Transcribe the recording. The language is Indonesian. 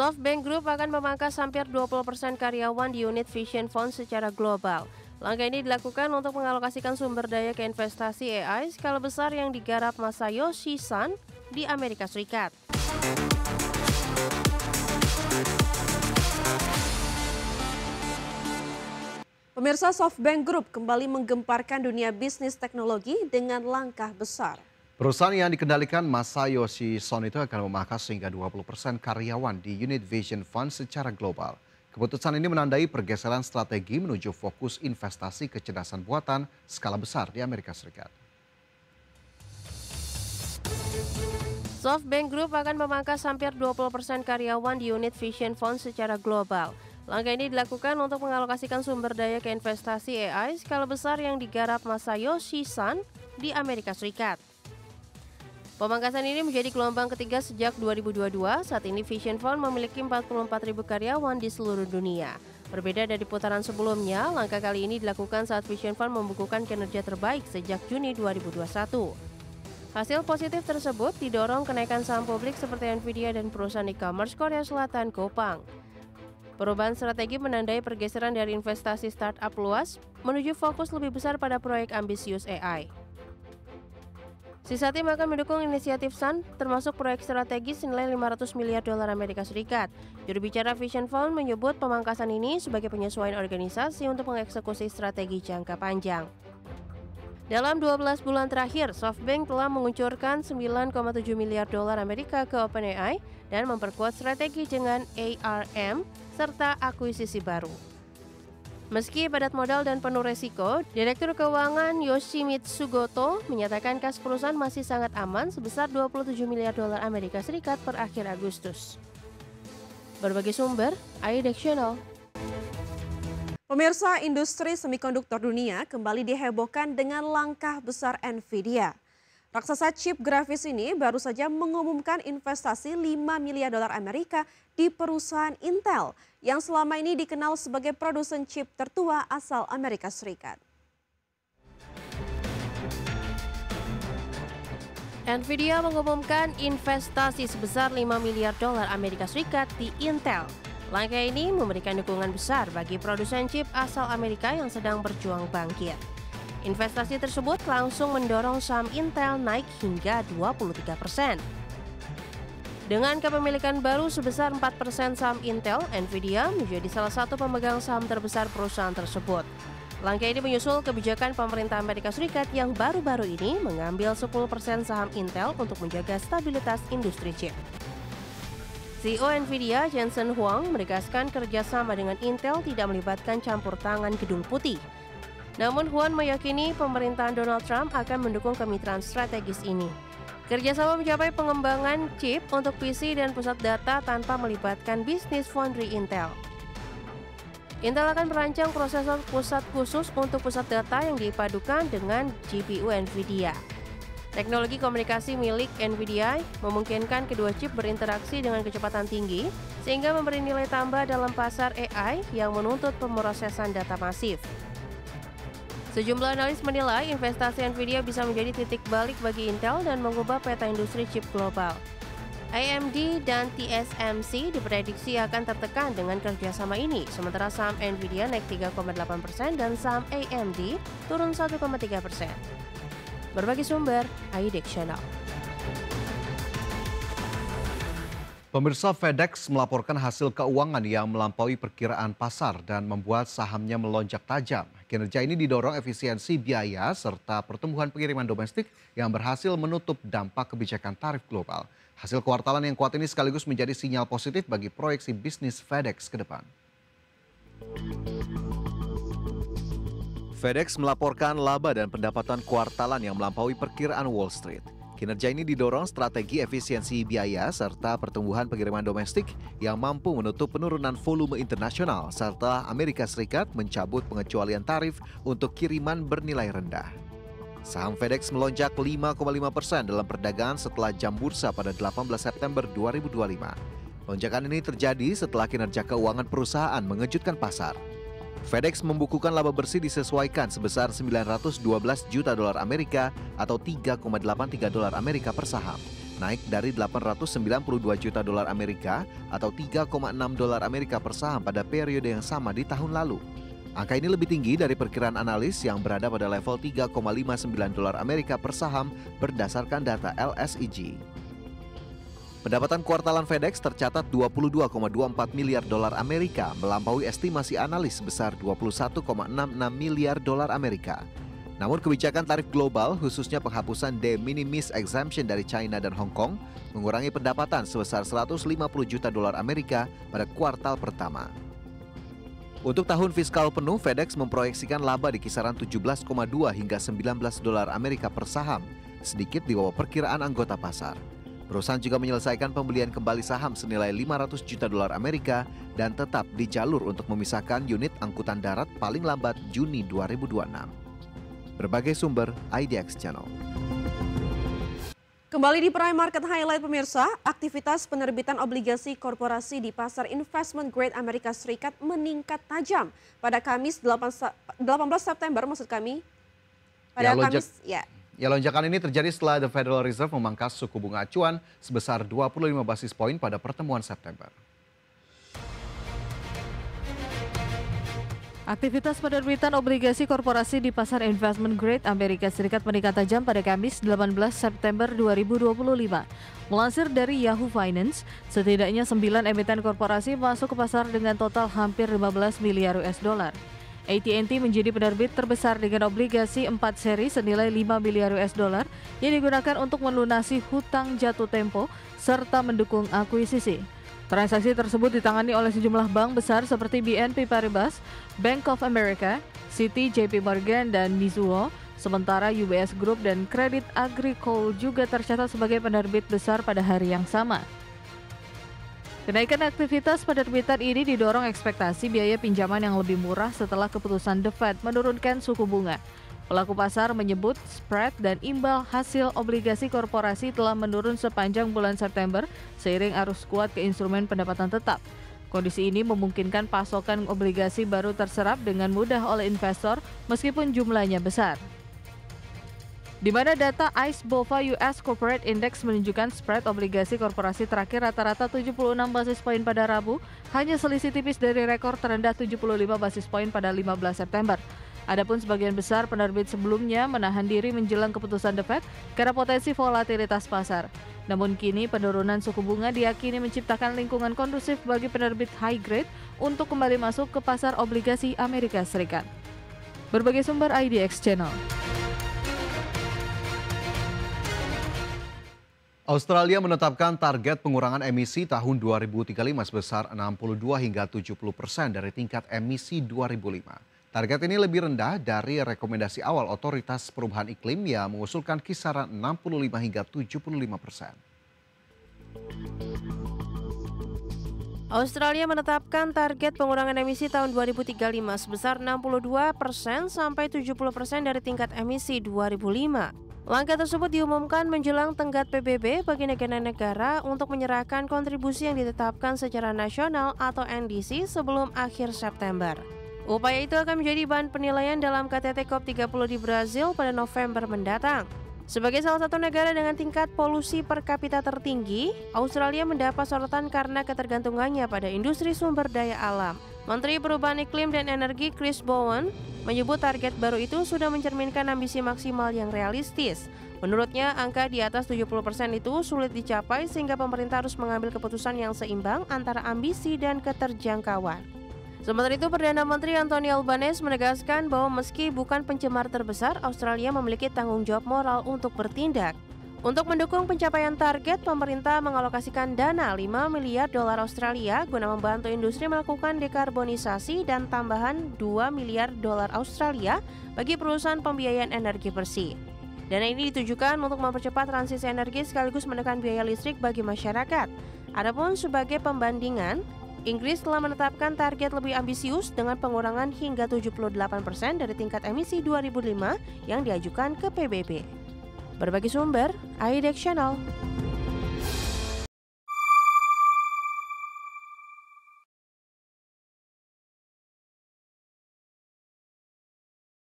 SoftBank Group akan memangkas hampir 20% karyawan di unit Vision Fund secara global. Langkah ini dilakukan untuk mengalokasikan sumber daya ke investasi AI skala besar yang digarap Masayoshi Son di Amerika Serikat. Pemirsa, SoftBank Group kembali menggemparkan dunia bisnis teknologi dengan langkah besar. Perusahaan yang dikendalikan Masayoshi Son itu akan memangkas hingga 20% karyawan di unit Vision Fund secara global. Keputusan ini menandai pergeseran strategi menuju fokus investasi kecerdasan buatan skala besar di Amerika Serikat. SoftBank Group akan memangkas hampir 20% karyawan di unit Vision Fund secara global. Langkah ini dilakukan untuk mengalokasikan sumber daya ke investasi AI skala besar yang digarap Masayoshi Son di Amerika Serikat. Pemangkasan ini menjadi gelombang ketiga sejak 2022. Saat ini Vision Fund memiliki 44.000 karyawan di seluruh dunia. Berbeda dari putaran sebelumnya, langkah kali ini dilakukan saat Vision Fund membukukan kinerja terbaik sejak Juni 2021. Hasil positif tersebut didorong kenaikan saham publik seperti Nvidia dan perusahaan e-commerce Korea Selatan Coupang. Perubahan strategi menandai pergeseran dari investasi startup luas menuju fokus lebih besar pada proyek ambisius AI. Sisa tim akan mendukung inisiatif Sun, termasuk proyek strategis senilai 500 miliar dolar Amerika Serikat. Juru bicara Vision Fund menyebut pemangkasan ini sebagai penyesuaian organisasi untuk mengeksekusi strategi jangka panjang. Dalam 12 bulan terakhir, SoftBank telah menguncurkan 9,7 miliar dolar Amerika ke OpenAI dan memperkuat strategi dengan ARM serta akuisisi baru. Meski padat modal dan penuh resiko, Direktur Keuangan Yoshimitsu Goto menyatakan kas perusahaan masih sangat aman sebesar 27 miliar dolar Amerika Serikat per akhir Agustus. Berbagai sumber, AIDEX Channel. Pemirsa, industri semikonduktor dunia kembali dihebohkan dengan langkah besar Nvidia. Raksasa chip grafis ini baru saja mengumumkan investasi 5 miliar dolar Amerika di perusahaan Intel yang selama ini dikenal sebagai produsen chip tertua asal Amerika Serikat. Nvidia mengumumkan investasi sebesar 5 miliar dolar Amerika Serikat di Intel. Langkah ini memberikan dukungan besar bagi produsen chip asal Amerika yang sedang berjuang bangkit. Investasi tersebut langsung mendorong saham Intel naik hingga 23%. Dengan kepemilikan baru sebesar 4% saham Intel, Nvidia menjadi salah satu pemegang saham terbesar perusahaan tersebut. Langkah ini menyusul kebijakan pemerintah Amerika Serikat yang baru-baru ini mengambil 10% saham Intel untuk menjaga stabilitas industri chip. CEO Nvidia, Jensen Huang, menegaskan kerjasama dengan Intel tidak melibatkan campur tangan Gedung Putih. Namun Huan meyakini pemerintahan Donald Trump akan mendukung kemitraan strategis ini. Kerjasama mencapai pengembangan chip untuk PC dan pusat data tanpa melibatkan bisnis foundry Intel. Intel akan merancang prosesor pusat khusus untuk pusat data yang dipadukan dengan GPU Nvidia. Teknologi komunikasi milik Nvidia memungkinkan kedua chip berinteraksi dengan kecepatan tinggi, sehingga memberi nilai tambah dalam pasar AI yang menuntut pemrosesan data masif. Sejumlah analis menilai investasi Nvidia bisa menjadi titik balik bagi Intel dan mengubah peta industri chip global. AMD dan TSMC diprediksi akan tertekan dengan kerjasama ini, sementara saham Nvidia naik 3,8% dan saham AMD turun 1,3%. Berbagai sumber, AIDEX Channel. Pemirsa, FedEx melaporkan hasil keuangan yang melampaui perkiraan pasar dan membuat sahamnya melonjak tajam. Kinerja ini didorong efisiensi biaya serta pertumbuhan pengiriman domestik yang berhasil menutup dampak kebijakan tarif global. Hasil kuartalan yang kuat ini sekaligus menjadi sinyal positif bagi proyeksi bisnis FedEx ke depan. FedEx melaporkan laba dan pendapatan kuartalan yang melampaui perkiraan Wall Street. Kinerja ini didorong strategi efisiensi biaya serta pertumbuhan pengiriman domestik yang mampu menutup penurunan volume internasional serta Amerika Serikat mencabut pengecualian tarif untuk kiriman bernilai rendah. Saham FedEx melonjak 5,5% dalam perdagangan setelah jam bursa pada 18 September 2025. Lonjakan ini terjadi setelah kinerja keuangan perusahaan mengejutkan pasar. FedEx membukukan laba bersih disesuaikan sebesar 912 juta dolar Amerika atau 3,83 dolar Amerika per saham. naik dari 892 juta dolar Amerika atau 3,6 dolar Amerika per saham pada periode yang sama di tahun lalu. Angka ini lebih tinggi dari perkiraan analis yang berada pada level 3,59 dolar Amerika per saham berdasarkan data LSEG. Pendapatan kuartalan FedEx tercatat 22,24 miliar dolar Amerika, melampaui estimasi analis sebesar 21,66 miliar dolar Amerika. Namun kebijakan tarif global, khususnya penghapusan de minimis exemption dari China dan Hong Kong, mengurangi pendapatan sebesar 150 juta dolar Amerika pada kuartal pertama. Untuk tahun fiskal penuh, FedEx memproyeksikan laba di kisaran 17,2 hingga 19 dolar Amerika per saham, sedikit di bawah perkiraan anggota pasar. Perusahaan juga menyelesaikan pembelian kembali saham senilai 500 juta dolar Amerika dan tetap di jalur untuk memisahkan unit angkutan darat paling lambat Juni 2026. Berbagai sumber IDX Channel. Kembali di Prime Market Highlight pemirsa, aktivitas penerbitan obligasi korporasi di pasar investment grade Amerika Serikat meningkat tajam pada Kamis 18 September maksud kami. Lonjakan ini terjadi setelah The Federal Reserve memangkas suku bunga acuan sebesar 25 basis poin pada pertemuan September. Aktivitas penerbitan obligasi korporasi di pasar investment grade Amerika Serikat meningkat tajam pada Kamis 18 September 2025. Melansir dari Yahoo Finance, setidaknya 9 emiten korporasi masuk ke pasar dengan total hampir 15 miliar US dollar. AT&T menjadi penerbit terbesar dengan obligasi 4 seri senilai 5 miliar US dollar yang digunakan untuk melunasi hutang jatuh tempo serta mendukung akuisisi. Transaksi tersebut ditangani oleh sejumlah bank besar seperti BNP Paribas, Bank of America, Citi, JP Morgan, dan Mizuho, sementara UBS Group dan Credit Agricole juga tercatat sebagai penerbit besar pada hari yang sama. Kenaikan aktivitas penerbitan ini didorong ekspektasi biaya pinjaman yang lebih murah setelah keputusan The Fed menurunkan suku bunga. Pelaku pasar menyebut spread dan imbal hasil obligasi korporasi telah menurun sepanjang bulan September seiring arus kuat ke instrumen pendapatan tetap. Kondisi ini memungkinkan pasokan obligasi baru terserap dengan mudah oleh investor meskipun jumlahnya besar. Di mana data ICE BOFA US Corporate Index menunjukkan spread obligasi korporasi terakhir rata-rata 76 basis poin pada Rabu, hanya selisih tipis dari rekor terendah 75 basis poin pada 15 September. Adapun sebagian besar penerbit sebelumnya menahan diri menjelang keputusan The Fed karena potensi volatilitas pasar. Namun kini penurunan suku bunga diyakini menciptakan lingkungan kondusif bagi penerbit high grade untuk kembali masuk ke pasar obligasi Amerika Serikat. Berbagai sumber IDX Channel. Australia menetapkan target pengurangan emisi tahun 2035 sebesar 62 hingga 70% dari tingkat emisi 2005. Target ini lebih rendah dari rekomendasi awal Otoritas Perubahan Iklim yang mengusulkan kisaran 65 hingga 75%. Australia menetapkan target pengurangan emisi tahun 2035 sebesar 62% sampai 70% dari tingkat emisi 2005. Langkah tersebut diumumkan menjelang tenggat PBB bagi negara-negara untuk menyerahkan kontribusi yang ditetapkan secara nasional atau NDC sebelum akhir September. Upaya itu akan menjadi bahan penilaian dalam KTT COP30 di Brazil pada November mendatang. Sebagai salah satu negara dengan tingkat polusi per kapita tertinggi, Australia mendapat sorotan karena ketergantungannya pada industri sumber daya alam. Menteri Perubahan Iklim dan Energi Chris Bowen menyebut target baru itu sudah mencerminkan ambisi maksimal yang realistis. Menurutnya, angka di atas 70% itu sulit dicapai sehingga pemerintah harus mengambil keputusan yang seimbang antara ambisi dan keterjangkauan. Sementara itu, Perdana Menteri Anthony Albanese menegaskan bahwa meski bukan pencemar terbesar, Australia memiliki tanggung jawab moral untuk bertindak. Untuk mendukung pencapaian target, pemerintah mengalokasikan dana 5 miliar dolar Australia guna membantu industri melakukan dekarbonisasi dan tambahan 2 miliar dolar Australia bagi perusahaan pembiayaan energi bersih. Dana ini ditujukan untuk mempercepat transisi energi sekaligus menekan biaya listrik bagi masyarakat. Adapun sebagai pembandingan, Inggris telah menetapkan target lebih ambisius dengan pengurangan hingga 78% dari tingkat emisi 2005 yang diajukan ke PBB. Berbagi sumber, IDX Channel.